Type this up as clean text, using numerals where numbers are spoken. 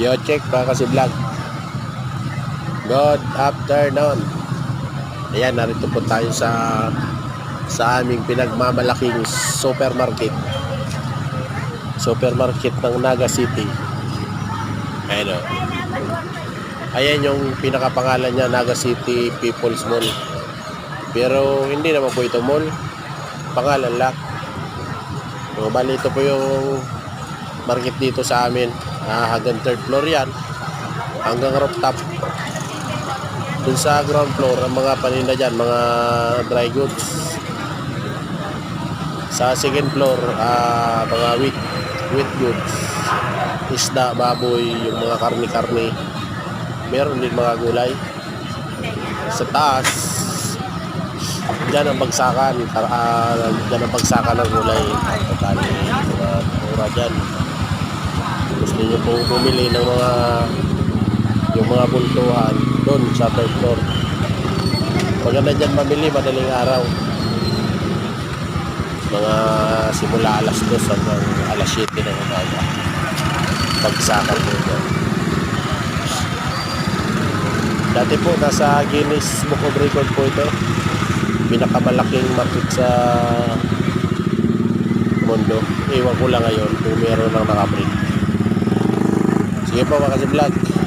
Yo, check pa kasi vlog. Good afternoon. Ayan, narito po tayo sa aming pinagmamalaking supermarket. Supermarket ng Naga City. Ayan o. Ayan yung pinakapangalan niya, Naga City People's Mall. Pero hindi naman po ito mall. Pangalan lang. So, bali ito po yung market dito sa amin. Hanggang third floor yan. Hanggang rooftop. Dun sa ground floor, ang mga paninda dyan, mga dry goods. Sa second floor, mga wheat goods. Isda, baboy, yung mga karni-karni. Meron din mga gulay. Sa taas, dyan ang bagsakan. Dyan ang bagsakan ng gulay. Totally, mga mura dyan. Gusto nyo pong bumili ng yung mga bultuhan doon sa third floor. Maganda dyan mamili madaling araw, mga simula alas 2 hanggang alas 7 ng umaga. Bagsakan po dyan. Dati po nasa Guinness Book of Record po ito, pinakamalaking market sa mundo. Iwan ko lang ngayon kung meron lang nakaprint. Sige po mga kasi vlog.